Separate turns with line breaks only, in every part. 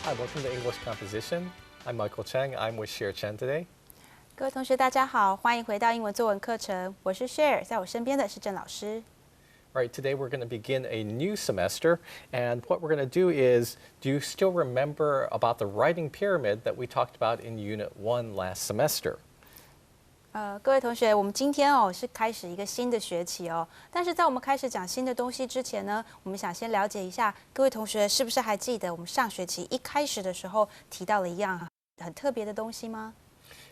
Hi, welcome to English Composition. I'm Michael Cheng. I'm with Cher Chen today.
各位同学，大家好，欢迎回到英文作文课程。我是 Cher， 在我身边的是郑老师。
All right, today we're going to begin a new semester, and what we're going to do is, do you still remember about the writing pyramid that we talked about in Unit 1 last semester?
各位同学，我们今天是开始一个新的学期哦。但是在我们开始讲新的东西之前呢，我们想先了解一下，各位同学是不是还记得我们上学期一开始的时候提到了一样很特别的东西吗？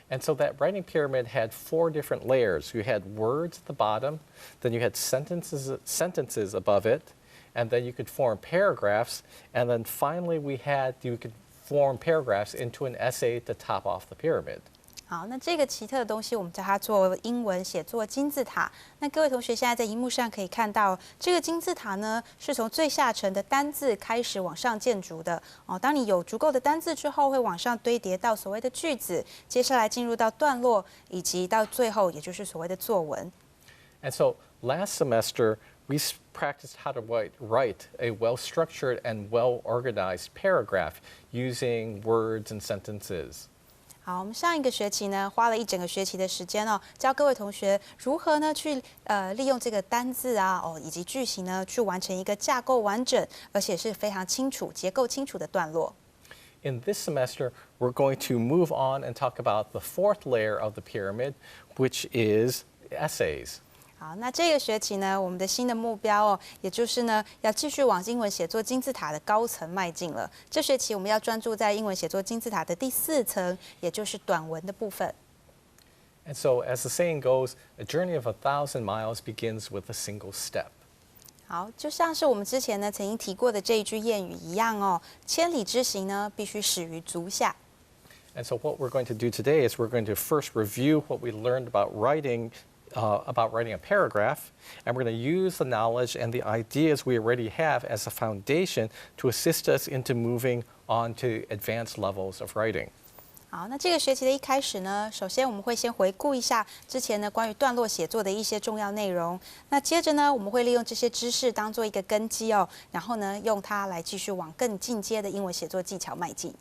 And so that writing pyramid had 4 different layers. You had words at the bottom, then you had sentences above it, and then you could form paragraphs, and then finally you could form paragraphs into an essay to top off the pyramid.
好，那这个奇特的东西，我们叫它做英文写作金字塔。那各位同学现在在荧幕上可以看到，这个金字塔呢是从最下层的单字开始往上建筑的。当你有足够的单字之后，会往上堆叠到所谓的句子，接下来进入到段落，以及到最后，也就是所谓的作文。
And so last semester, we practiced how to write a well-structured and well-organized paragraph using words and sentences.
好，我们上一个学期呢，花了一整个学期的时间教各位同学如何呢去利用这个单字啊，以及句型呢，去完成一个架构完整，而且是非常清楚、结构清楚的段落。
In this semester, we're going to move on and talk about the 4th layer of the pyramid, which is essays.
好，那这个学期呢，我们的新的目标也就是呢，要继续往英文写作金字塔的高层迈进了。这学期我们要专注在英文写作金字塔的第4层，也就是短文的部分。
And so, as the saying goes, a journey of 1,000 miles begins with a single step.
好，就像是我们之前呢曾经提过的这一句谚语一样千里之行呢，必须始于足下。
And so, what we're going to do today is we're going to first review what we learned about writing a paragraph, and we're going to use the knowledge and the ideas we already have as a foundation to assist us into moving on to advanced levels of writing.
好，那这个学期的一开始呢，首先我们会先回顾一下之前呢关于段落写作的一些重要内容。那接着呢，我们会利用这些知识当做一个根基然后呢用它来继续往更进阶的英文写作技巧迈进。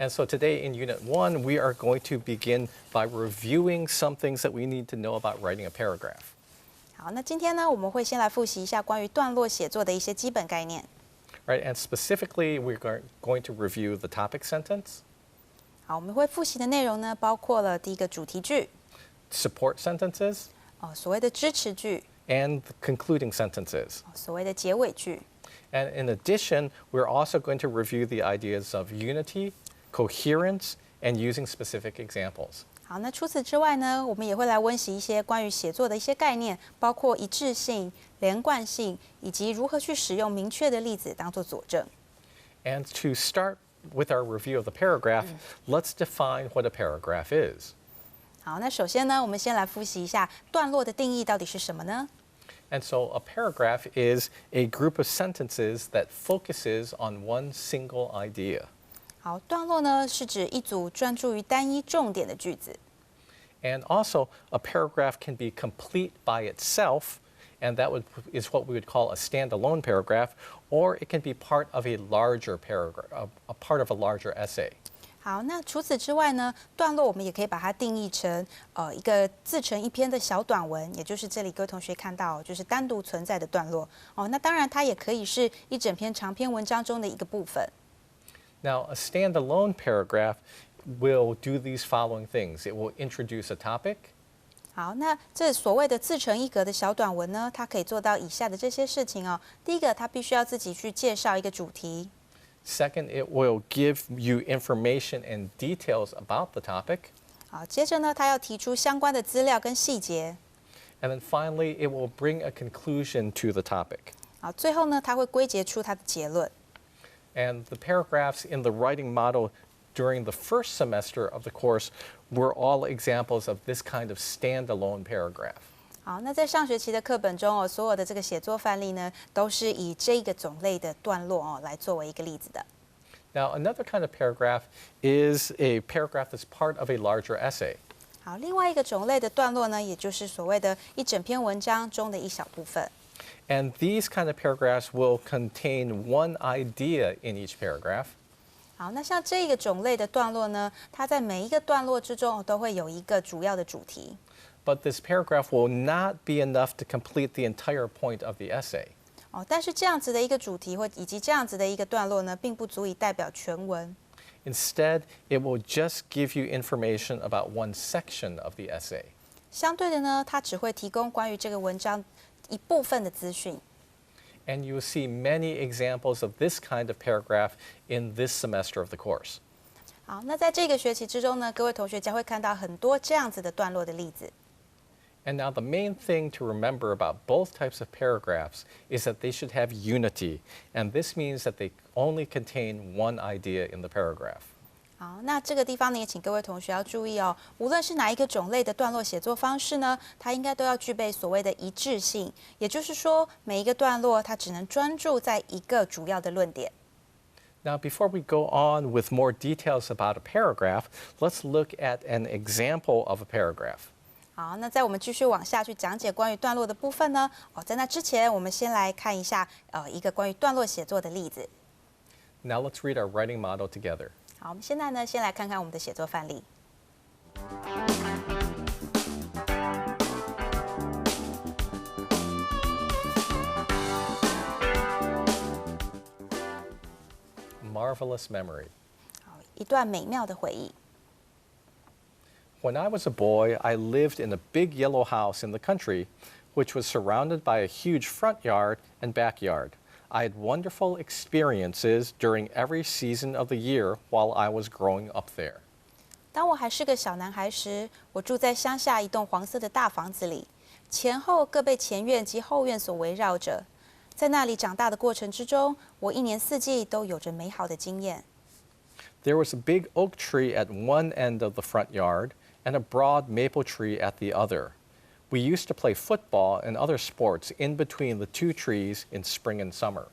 And so today in Unit 1, we are going to begin by reviewing some things that we need to know about writing a paragraph.
好，那今天呢，我们会先来复习一下关于段落写作的一些基本概念。
Right, and specifically, we're going to review the topic sentence.
好，我们会复习的内容呢，包括了第一个主题句
support sentences,
所谓的支持句
and the concluding sentences.
所谓的结尾句。
And in addition, we're also going to review the ideas of unity, coherence, and using specific examples.
好，那除此之外呢，我们也会来温习一些关于写作的一些概念，包括一致性、连贯性，以及如何去使用明确的例子当做佐证。
And to start with our review of the paragraph, let's define what a paragraph is.
好，那首先呢，我们先来复习一下段落的定义到底是什么呢？
And so a paragraph is a group of sentences that focuses on one single idea.
好，段落呢是指一组专注于单一重点的句子。
And also, a paragraph can be complete by itself, and that is what we would call a standalone paragraph, or it can be part of a larger paragraph, a part of a larger essay.
好，那除此之外呢，段落我们也可以把它定义成一个自成一篇的小短文，也就是这里各位同学看到，就是单独存在的段落。那当然它也可以是一整篇长篇文章中的一个部分。
Now, a standalone paragraph will do these following things. It will introduce a topic.
好，那这所谓的自成一格的小短文呢，它可以做到以下的这些事情第一个，它必须要自己去介绍一个主题。
Second, it will give you information and details about the topic.
好，接着呢，它要提出相关的资料跟细节。
And then finally, it will bring a conclusion to the topic.
好，最后呢，它会归结出它的结论。
And the paragraphs in the writing model during the first semester of the course were all examples of this kind of standalone paragraph.
好，那在上学期的课本中所有的这个写作范例呢，都是以这个种类的段落来作为一个例子的。
Now, another kind of paragraph is a paragraph that's part of a larger essay.
好，另外一个种类的段落呢，也就是所谓的一整篇文章中的一小部分。
And these kind of paragraphs will contain one idea in each paragraph.
好，那像这个种类的段落呢，它在每一个段落之中都会有一个主要的主题。
But this paragraph will not be enough to complete the entire point of the essay.
但是这样子的一个主题以及这样子的一个段落呢，并不足以代表全文。
Instead, it will just give you information about one section of the essay.
相对的呢，它只会提供关于这个文章一部分的资讯。
And you will see many examples of this kind of paragraph in this semester of the course.
好，那在这个学期之中呢，各位同学将会看到很多这样子的段落的例子。
And now the main thing to remember about both types of paragraphs is that they should have unity. And this means that they only contain one idea in the paragraph.
好，那这个地方呢，也请各位同学要注意无论是哪一个种类的段落写作方式呢，它应该都要具备所谓的一致性，也就是说，每一个段落它只能专注在一个主要的论点。
Now, before we go on with more details about a paragraph, let's look at an example of a paragraph.
好，那在我们继续往下去讲解关于段落的部分呢，在那之前，我们先来看一下一个关于段落写作的例子。
Now let's read our writing model together.
好，我们现在呢，先来看看我们的写作范例。
Marvelous memory.
好，一段美妙的回忆。
When I was a boy, I lived in a big yellow house in the country, which was surrounded by a huge front yard and backyard. I had wonderful experiences during every season of the year while I was growing up there.
当我还是个小男孩时，我住在乡下一栋黄色的大房子里，前后各被前院及后院所围绕着。在那里长大的过程之中，我一年四季都有着美好的经验。
There was a big oak tree at one end of the front yard and a broad maple tree at the other. We used to play football and other sports in between the two trees in spring and summer.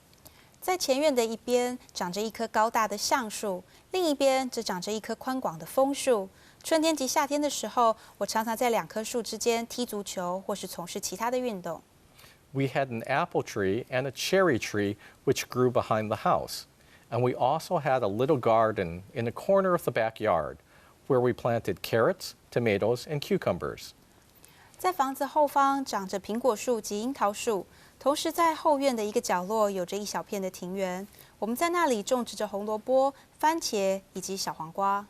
在前院的一边长着一棵高大的橡树，另一边则长着一棵宽广的枫树。春天及夏天的时候，我常常在两棵树之间踢足球，或是从事其他的运动。
We had an apple tree and a cherry tree which grew behind the house. And we also had a little garden in a corner of the backyard where we planted carrots, tomatoes, and cucumbers.
在房子后方长着苹果树及樱桃树，同时在后院的一个角落有着一小片的庭园。我们在那里种植着红萝卜、番茄以及小黄瓜。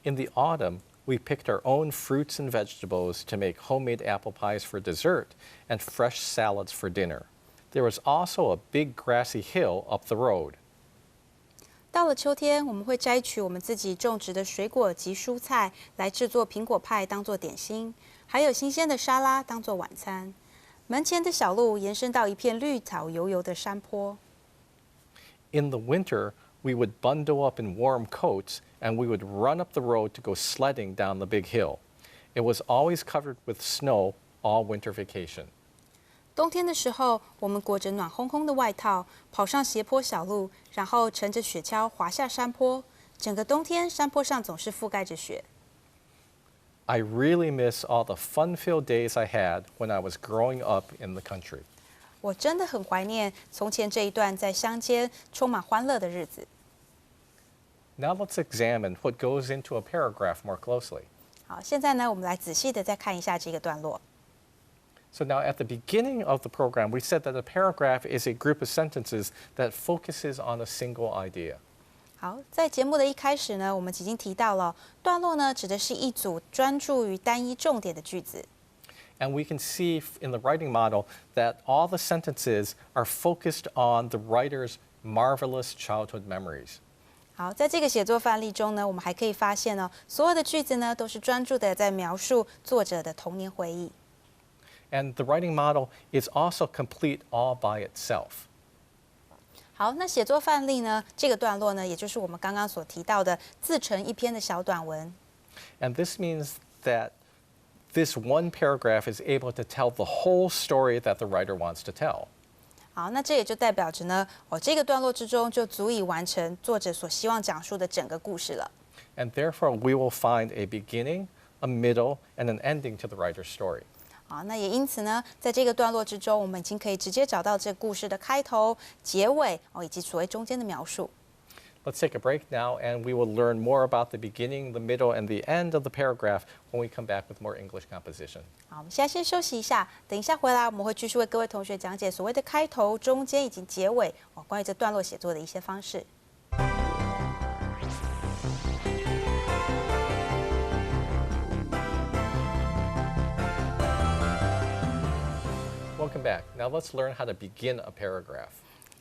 In the autumn, we picked our own fruits and vegetables to make homemade apple pies for dessert and fresh salads for dinner. There was also a big grassy hill up the road.
到了秋天，我们会摘取我们自己种植的水果及蔬菜来制作苹果派当做点心，还有新鲜的沙拉当做晚餐。门前的小路延伸到一片绿草油油的山坡。
In the winter, we would bundle up in warm coats and we would run up the road to go sledding down the big hill. It was always covered with snow all winter vacation.
冬天的时候，我们裹着暖烘烘的外套，跑上斜坡小路，然后乘着雪橇滑下山坡。整个冬天，山坡上总是覆盖着雪。
I really miss all the fun-filled days I had when I was growing up in the country.
我真的很怀念从前这一段在乡间充满欢乐的日子。
Now let's examine what goes into a paragraph more closely.
好，现在呢，我们来仔细的再看一下这个段落。
So now at the beginning of the program, we said that a paragraph is a group of sentences that focuses on a single idea.
好，在节目的一开始呢，我们已经提到了段落呢，指的是一组专注于单一重点的句子。
And we can see in the writing model that all the sentences are focused on the writer's marvelous childhood memories.
好，在这个写作范例中呢，我们还可以发现所有的句子呢都是专注的在描述作者的童年回忆。
And the writing model is also complete all by itself.
好，那写作范例呢？这个段落呢，也就是我们刚刚所提到的自成一篇的小短文。
And this means that this one paragraph is able to tell the whole story that the writer wants to tell.
好，那这也就代表着呢，这个段落之中就足以完成作者所希望讲述的整个故事了。
And therefore, we will find a beginning, a middle, and an ending to the writer's story.
好，那也因此呢，在这个段落之中，我们已经可以直接找到这个故事的开头、结尾以及所谓中间的描述。
Let's take a break now, and we will learn more about the beginning, the middle, and the end of the paragraph when we come back with more English composition.
好，我们现在先休息一下，等一下回来，我们会继续为各位同学讲解所谓的开头、中间以及结尾关于这段落写作的一些方式。
Welcome back. Now let's learn how to begin a paragraph.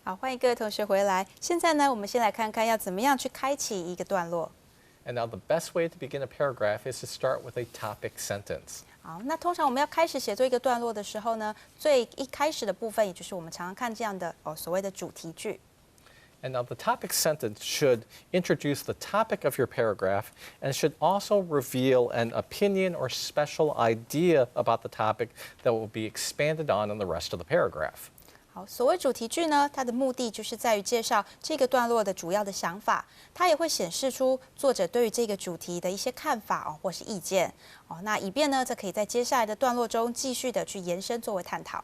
好，欢迎各位同学回来。现在呢，我们先来看看要怎么样去开启一个段落。
And now the best way to begin a paragraph is to start with a topic sentence.
好，那通常我们要开始写作一个段落的时候呢，最一开始的部分，也就是我们常常看这样的所谓的主题句。
And now the topic sentence should introduce the topic of your paragraph and should also reveal an opinion or special idea about the topic that will be expanded on in the rest of the paragraph.
好，所谓主题句呢，它的目的就是在于介绍这个段落的主要的想法，它也会显示出作者对于这个主题的一些看法或是意见那以便呢，这可以在接下来的段落中继续的去延伸作为探讨。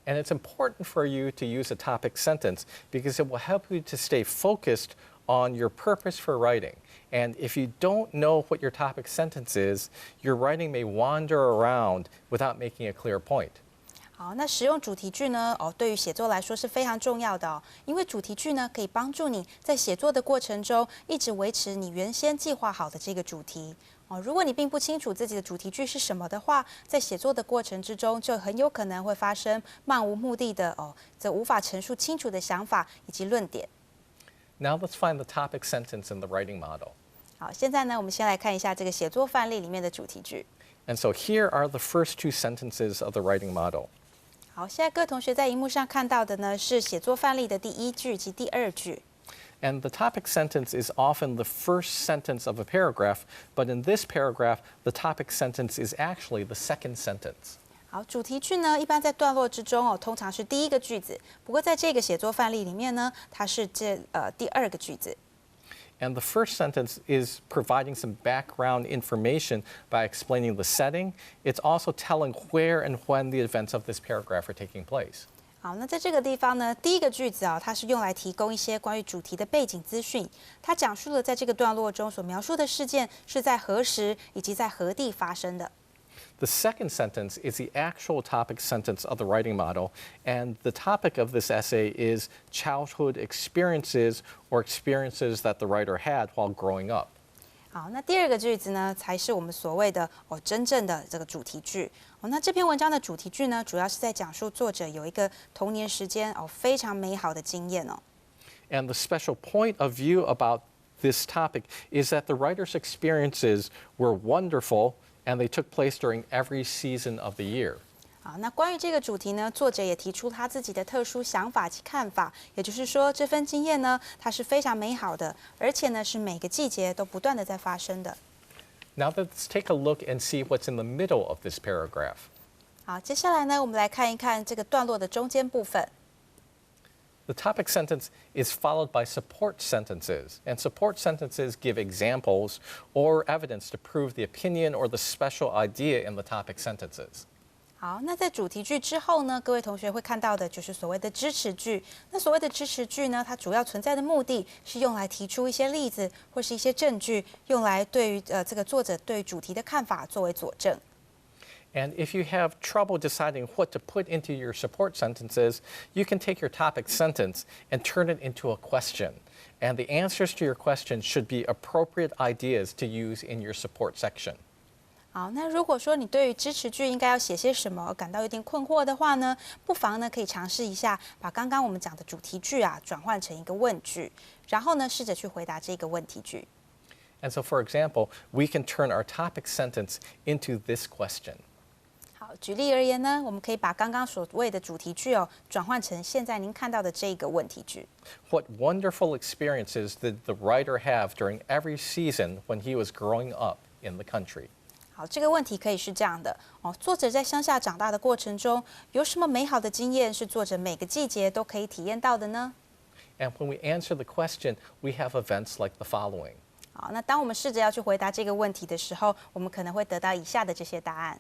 And it's important for you to use a topic sentence because it will help you to stay focused on your purpose for writing. And if you don't know what your topic sentence is, your writing may wander around without making a clear point.
好，那使用主题句呢，对于写作来说是非常重要的因为主题句呢可以帮助你在写作的过程中一直维持你原先计划好的这个主题。如果你并不清楚自己的主题句是什么的话，在写作的过程之中就很有可能会发生漫无目的的则无法陈述清楚的想法以及论点。
Now let's find the topic sentence in the writing model.
好，现在呢，我们先来看一下这个写作范例里面的主题句。
And so here are the first two sentences of the writing model.
好，现在各位同学在荧幕上看到的呢是写作范例的第一句及第二句。
And the topic sentence is often the first sentence of a paragraph, but in this paragraph, the topic sentence is actually the second sentence.
好，主题句呢，一般在段落之中通常是第一个句子。不过在这个写作范例里面呢，它是第二个句子。
And the first sentence is providing some background information by explaining the setting. It's also telling where and when the events of this paragraph are taking place.
好，那在这个地方呢，第一个句子它是用来提供一些关于主题的背景资讯。它讲述了在这个段落中所描述的事件是在何时以及在何地发生的。
The second sentence is the actual topic sentence of the writing model, and the topic of this essay is childhood experiences or experiences that the writer had while growing up.
好，那第二个句子呢，才是我们所谓的真正的这个主题句。那这篇文章的主题句呢，主要是在讲述作者有一个童年时间非常美好的经验
And the special point of view about this topic is that the writer's experiences were wonderful and they took place during every season of the year.
好，那关于这个主题呢，作者也提出他自己的特殊想法及看法，也就是说，这份经验呢，它是非常美好的，而且呢，是每个季节都不断的在发生的。
Now let's take a look and see what's in the middle of this paragraph.
好，接下来呢，我们来看一看这个段落的中间部分。
The topic sentence is followed by support sentences, and support sentences give examples or evidence to prove the opinion or the special idea in the topic sentences.
好，那在主题句之后呢，各位同学会看到的就是所谓的支持句。那所谓的支持句呢，它主要存在的目的是用来提出一些例子或是一些证据，用来对于这个作者对于主题的看法作为佐证。
And if you have trouble deciding what to put into your support sentences, you can take your topic sentence and turn it into a question. And the answers to your question should be appropriate ideas to use in your support section.
好，那如果说你对于支持句应该要写些什么感到有点困惑的话呢，不妨呢可以尝试一下把刚刚我们讲的主题句转换成一个问句，然后呢试着去回答这个问题句。
And so, for example, we can turn our topic sentence into this question.
好，举例而言呢，我们可以把刚刚所谓的主题句转换成现在您看到的这个问题句。
What wonderful experiences did the writer have during every season when he was growing up in the country?
好，这个问题可以是这样的作者在乡下长大的过程中，有什么美好的经验是作者每个季节都可以体验到的呢？
And when we answer the question, we have events like the following.
好，那当我们试着要去回答这个问题的时候，我们可能会得到以下的这些答案。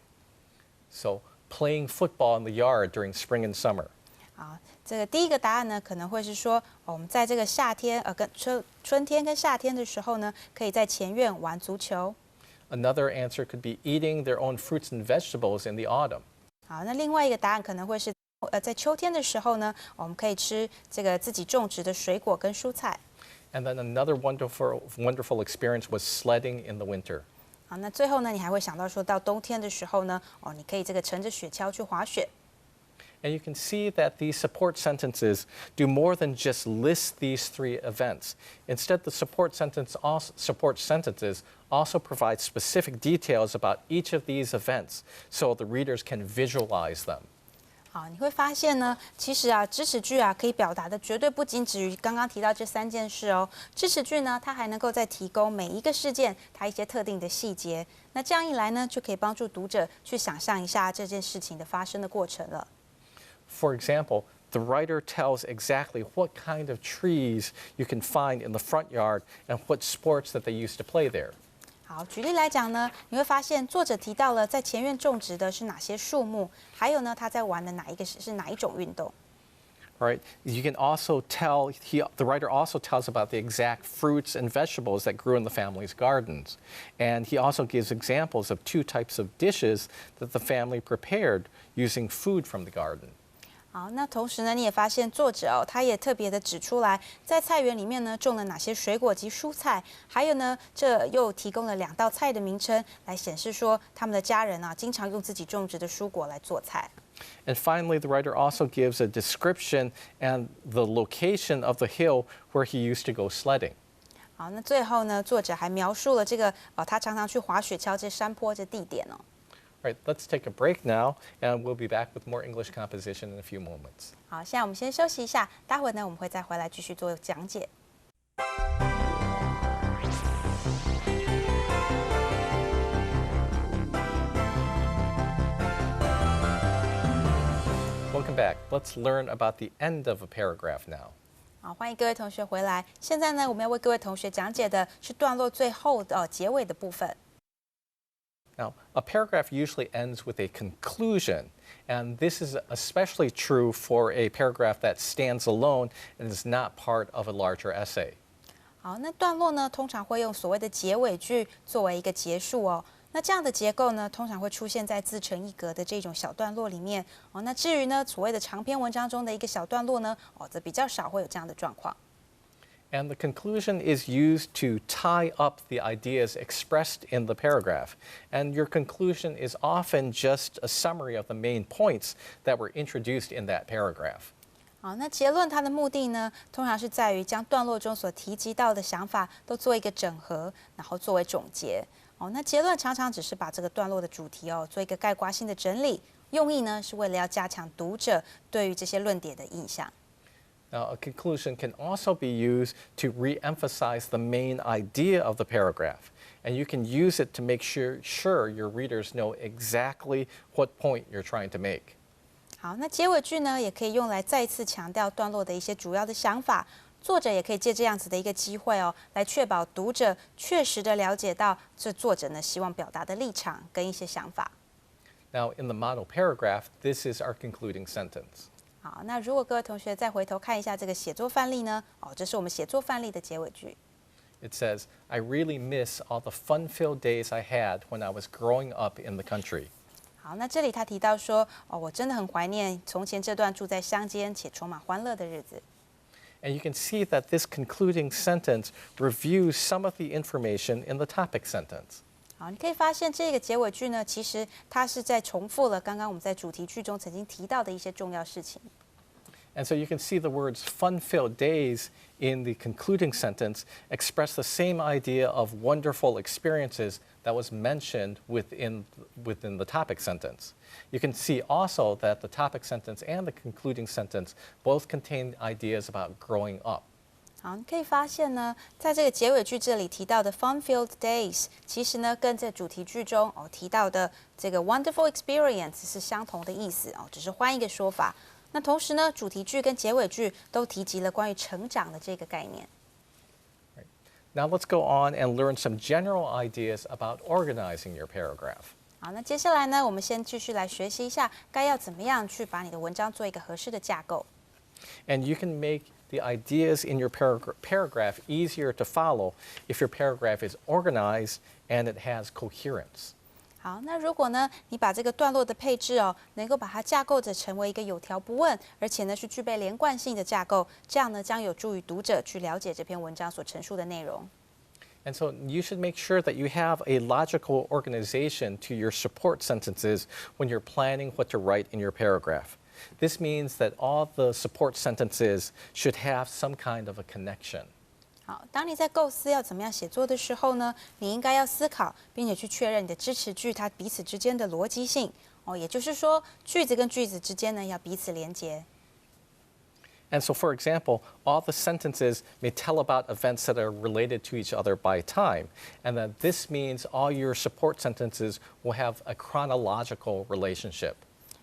So, playing football in the yard during spring and summer.
好，这个第一个答案呢，可能会是说，我们在这个夏天，跟春天跟夏天的时候呢，可以在前院玩足球。
Another answer could be eating their own fruits and vegetables in the autumn.
好，那另外一个答案可能会是，在秋天的时候呢，我们可以吃这个自己种植的水果跟蔬菜。
And then another wonderful experience was sledding in the winter.
好，那最后呢，你还会想到说到冬天的时候呢，你可以这个乘着雪橇去滑雪。
And you can see that these support sentences do more than just list these three events. Instead, the support sentences also provide specific details about each of these events so the readers can visualize them.
好，你会发现呢，其实支持句可以表达的绝对不仅止于刚刚提到这3件事哦。支持句呢，它还能够再提供每一个事件它一些特定的细节。那这样一来呢，就可以帮助读者去想象一下这件事情的发生的过程了。
For example, the writer tells exactly what kind of trees you can find in the front yard and what sports that they used to play there.
好，举例来讲呢，你会发现作者提到了在前院种植的是哪些树木，还有呢，他在玩的是哪一种运动。
Right? You can also tell, the writer also tells about the exact fruits and vegetables that grew in the family's gardens. And he also gives examples of 2 types of dishes that the family prepared using food from the garden.
好，那同时呢，你也发现作者他也特别的指出来，在菜园里面呢种了哪些水果及蔬菜，还有呢，这又提供了2道菜的名称，来显示说他们的家人经常用自己种植的蔬果来做菜。
And finally, the writer also gives a description and the location of the hill where he used to go sledding.
好，那最后呢，作者还描述了这个他常常去滑雪橇这山坡这地点哦。
All right, let's take a break now, and we'll be back with more English composition in a few moments.
好，现在我们先休息一下，待会呢我们会再回来继续做讲解。
Welcome back. Let's learn about the end of a paragraph now.
好，欢迎各位同学回来。现在呢，我们要为各位同学讲解的是段落最后的结尾的部分。
Now, a paragraph usually ends with a conclusion, and this is especially true for a paragraph that stands alone and is not part of a larger essay.
好，那段落呢，通常会用所谓的结尾句作为一个结束哦。那这样的结构呢，通常会出现在自成一格的这种小段落里面哦。那至于呢，所谓的长篇文章中的一个小段落呢，则比较少会有这样的状况。
And the conclusion is used to tie up the ideas expressed in the paragraph. And your conclusion is often just a summary of the main points that were introduced in that paragraph.
好，那结论它的目的呢，通常是在于将段落中所提及到的想法都做一个整合，然后作为总结。哦，那结论常常只是把这个段落的主题做一个概括性的整理，用意呢是为了要加强读者对于这些论点的印象。
Now, a conclusion can also be used to re-emphasize the main idea of the paragraph, and you can use it to make sure your readers know exactly what point you're trying to make.
好，那结尾句呢，也可以用来再一次强调段落的一些主要的想法。作者也可以借这样子的一个机会来确保读者确实的了解到这作者呢希望表达的立场跟一些想法。
Now, in the model paragraph, this is our concluding sentence.
好，那如果各位同学再回头看一下这个写作范例呢，这是我们写作范例的结尾句。
It says, I really miss all the fun-filled days I had when I was growing up in the country.
好，那这里他提到说，我真的很怀念从前这段住在乡间且充满欢乐的日子。
And you can see that this concluding sentence reviews some of the information in the topic sentence.
好，你可以发现这个结尾句呢，其实它是在重复了刚刚我们在主题句中曾经提到的一些重要事情。
And so you can see the words fun-filled days in the concluding sentence express the same idea of wonderful experiences that was mentioned within the topic sentence. You can see also that the topic sentence and the concluding sentence both contain ideas about growing up.
好，你可以发现呢，在这个结尾句这里提到的 fun-filled days，其实呢跟这主题句中提到的这个 wonderful experience 是相同的意思只是换一个说法。那同时呢，主题句跟结尾句都提及了关于成长的这个概念。
Now let's go on and learn some general ideas about organizing your paragraph.
好，那接下来呢，我们先继续来学习一下该要怎么样去把你的文章做一个合适的架构。
And you can make the ideas in your paragraph easier to follow if your paragraph is organized and it has coherence.
好，那如果呢，你把这个段落的配置能够把它架构着成为一个有条不紊，而且呢是具备连贯性的架构，这样呢将有助于读者去了解这篇文章所陈述的内容。
And so you should make sure that you have a logical organization to your support sentences when you're planning what to write in your paragraph. This means that all the support sentences should have some kind of a connection.
好，当你在构思要怎么样写作的时候呢，你应该要思考，并且去确认你的支持句它彼此之间的逻辑性也就是说，句子跟句子之间呢要彼此连结。
And so, for example, all the sentences may tell about events that are related to each other by time, and that this means all your support sentences will have a chronological relationship.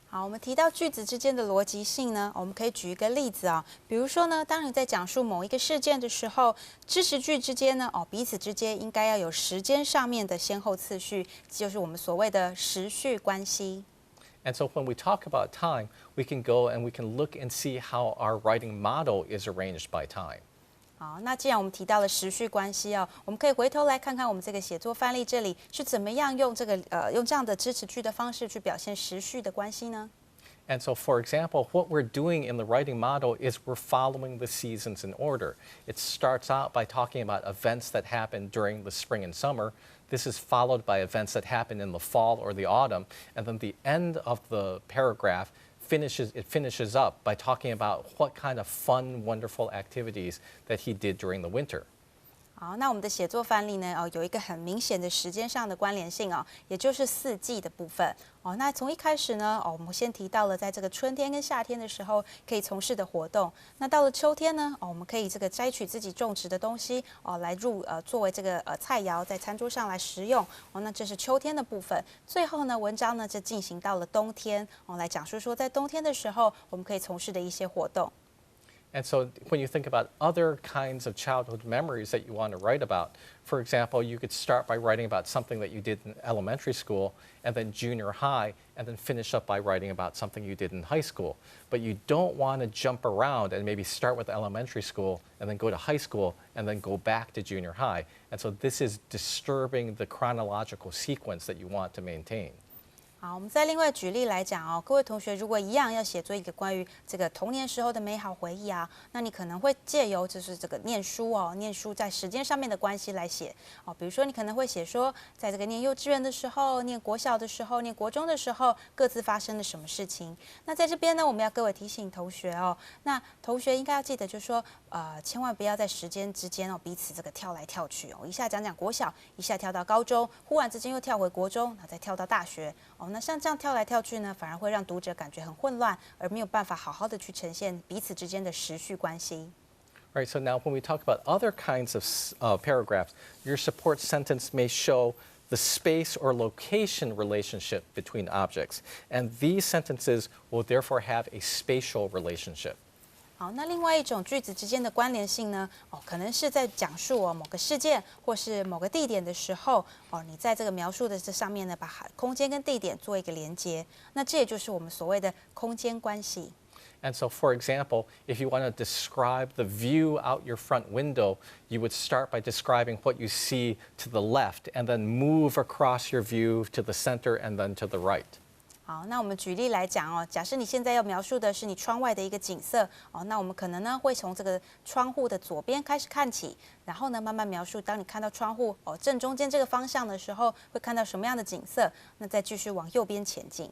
好，我们提到句子之间的逻辑性呢，我们可以举一个例子比如说呢，当你在讲述某一个事件的时候，支持句之间呢，彼此之间应该要有时间上面的先后次序，就是我们所谓的时序关系。
And so when we talk about time, we can go and we can look and see how our writing model is arranged by time.
好，那既然我们提到了时序关系我们可以回头来看看我们这个写作范例这里是怎么样用这样的支持句的方式去表现时序的关系呢？
And so, for example, what we're doing in the writing model is we're following the seasons in order. It starts out by talking about events that happen during the spring and summer. This is followed by events that happen in the fall or the autumn. And then the end of the paragraph finishes up by talking about what kind of fun, wonderful activities that he did during the winter.
好，那我们的写作范例呢，有一个很明显的时间上的关联性也就是四季的部分那从一开始呢，我们先提到了在这个春天跟夏天的时候可以从事的活动。那到了秋天呢，我们可以这个摘取自己种植的东西来作为这个菜肴在餐桌上来食用那这是秋天的部分。最后呢，文章呢就进行到了冬天来讲述说在冬天的时候我们可以从事的一些活动。
And so when you think about other kinds of childhood memories that you want to write about, for example, you could start by writing about something that you did in elementary school, and then junior high, and then finish up by writing about something you did in high school. But you don't want to jump around and maybe start with elementary school, and then go to high school, and then go back to junior high. And so this is disturbing the chronological sequence that you want to maintain.
好，我们再另外举例来讲各位同学如果一样要写作一个关于这个童年时候的美好回忆那你可能会借由就是这个念书念书在时间上面的关系来写比如说你可能会写说，在这个念幼稚园的时候、念国小的时候、念国中的时候，各自发生了什么事情。那在这边呢，我们要各位提醒同学那同学应该要记得就是说，千万不要在时间之间彼此这个跳来跳去一下讲国小，一下跳到高中，忽然之间又跳回国中，然后再跳到大学那像这样跳来跳去呢，反而会让读者感觉很混乱，而没有办法好好的去呈现彼此之间的时序关系。
Right, so now when we talk about other kinds of paragraphs, your support sentence may show the space or location relationship between objects, and these sentences will therefore have a spatial relationship.
好，那另外一种句子之间的关联性呢，可能是在讲述某个事件或是某个地点的时候，你在这个描述的这上面呢，把空间跟地点做一个连接，那这也就是我们所谓的空间关系。
And so, for example, if you want to describe the view out your front window, you would start by describing what you see to the left, and then move across your view to the center and then to the right.
好，那我们举例来讲假设你现在要描述的是你窗外的一个景色那我们可能呢会从这个窗户的左边开始看起，然后呢慢慢描述，当你看到窗户正中间这个方向的时候，会看到什么样的景色，那再继续往右边前进。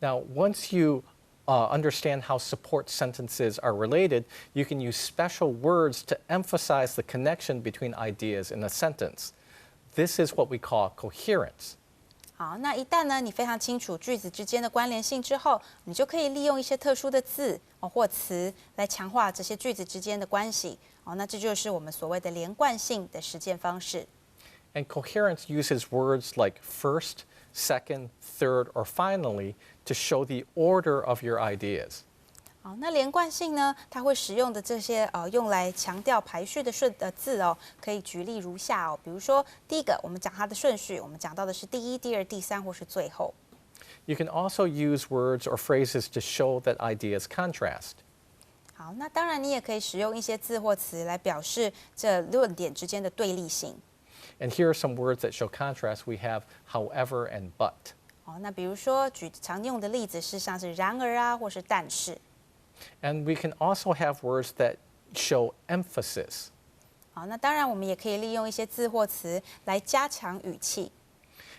Now, once you understand how support sentences are related, you can use special words to emphasize the connection between ideas in a sentence. This is what we call coherence.
好，那一旦呢，你非常清楚句子之间的关联性之后，你就可以利用一些特殊的字或词来强化这些句子之间的关系。那这就是我们所谓的连贯性的实践方式。
And coherence uses words like first, second, third, or finally to show the order of your ideas.
好，那连贯性呢，它会使用的这些用来强调排序的字可以举例如下比如说第一个，我们讲它的顺序，我们讲到的是第一、第二、第三或是最后。
You can also use words or phrases to show that ideas contrast.
好，那当然你也可以使用一些字或词来表示这论点之间的对立性。
And here are some words that show contrast. We have however and but.
那比如说举常用的例子是像是然而啊，或是但是。
And we can also have words that show emphasis.
好，那当然我们也可以利用一些字或词来加强语气。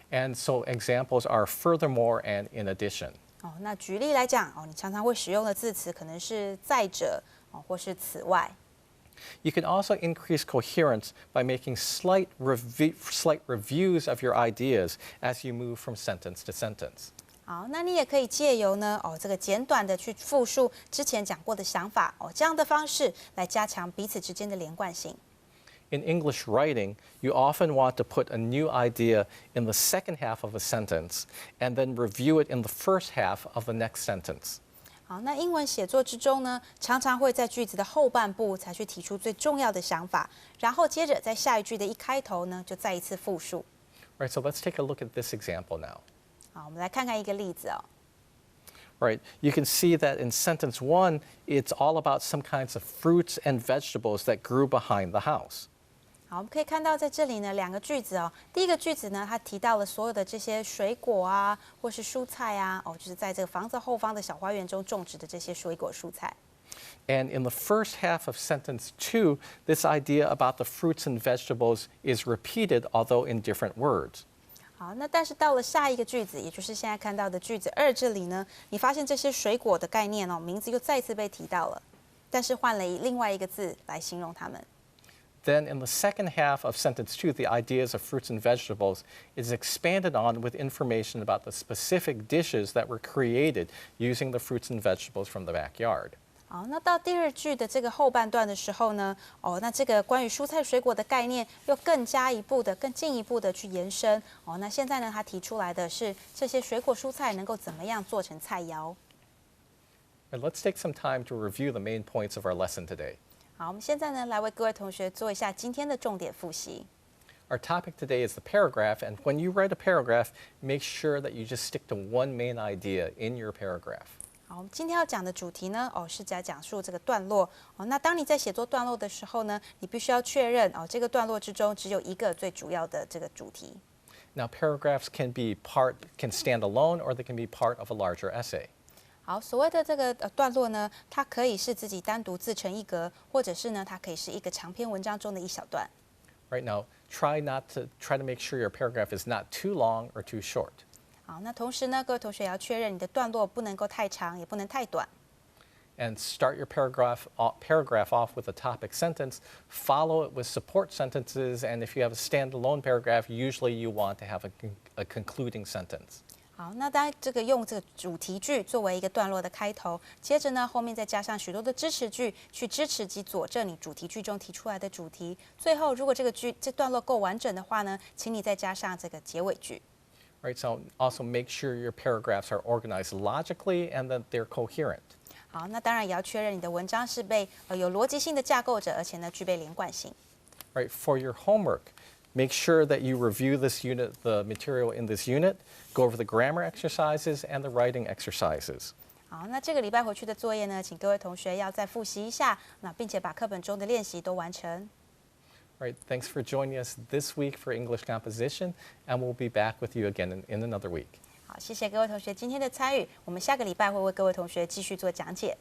And so examples are furthermore and in addition.
那举例来讲你常常会使用的字词可能是再者或是此外。
You can also increase coherence by making slight reviews of your ideas as you move from sentence to sentence.
好，那你也可以借由呢这个简短的去复述之前讲过的想法这样的方式来加强彼此之间的连贯性。
In English writing, you often want to put a new idea in the second half of a sentence and then review it in the first half of the next sentence.
好，那英文写作之中呢，常常会在句子的后半部才去提出最重要的想法，然后接着在下一句的一开头呢，就再一次复述。
Right, so let's take a look at this example now.
好，我们来看看一个例子
Right, you can see that in sentence 1, it's all about some kinds of fruits and vegetables that grew behind the house.
好，我们可以看到在这里呢，两个句子第一个句子呢，它提到了所有的这些水果啊，或是蔬菜啊，就是在这个房子后方的小花园中种植的这些水果蔬菜。
And in the first half of sentence 2, this idea about the fruits and vegetables is repeated, although in different words.
好，那但是到了下一个句子，也就是现在看到的句子2这里呢，你发现这些水果的概念名字又再次被提到了，但是换了另外一个字来形容它们。
Then in the second half of sentence 2, the ideas of fruits and vegetables is expanded on with information about the specific dishes that were created using the fruits and vegetables from the backyard.
好，那到第2句的这个后半段的时候呢，那这个关于蔬菜水果的概念又更进一步的去延伸。那现在呢，他提出来的是这些水果蔬菜能够怎么样做成菜肴。
And let's take some time to review the main points of our lesson today.
好，我们现在呢来为各位同学做一下今天的重点复习。
Our topic today is the paragraph, and when you write a paragraph, make sure that you just stick to one main idea in your paragraph.
好，我们今天要讲的主题呢，是在讲述这个段落。那当你在写作段落的时候呢，你必须要确认这个段落之中只有一个最主要的这个主题。
Now, paragraphs can stand alone, or they can be part of a larger essay.
好，所谓的这个段落呢，它可以是自己单独自成一格，或者是呢，它可以是一个长篇文章中的一小段。
Right now, try to make sure your paragraph is not too long or too short.
好，那同时呢，各位同学也要确认你的段落不能够太长，也不能太短。
And start your paragraph off with a topic sentence, follow it with support sentences, and if you have a standalone paragraph, usually you want to have a concluding sentence.
好，那当这个用这个主题句作为一个段落的开头，接着呢，后面再加上许多的支持句，去支持及佐证你主题句中提出来的主题。最后，如果这段落够完整的话呢，请你再加上这个结尾句。
Right, so also make sure your paragraphs are organized logically and that they're coherent.
好，那当然也要确认你的文章是被有逻辑性的架构着，而且呢具备连贯性。
Right, for your homework, make sure that you review the material in this unit, go over the grammar exercises and the writing exercises.
好，那这个礼拜回去的作业呢，请各位同学要再复习一下，并且把课本中的练习都完成。
Right, thanks for joining us this week for English composition, and we'll be back with you again in another week.
好，谢谢各位同学今天的参与，我们下个礼拜会为各位同学继续做讲解。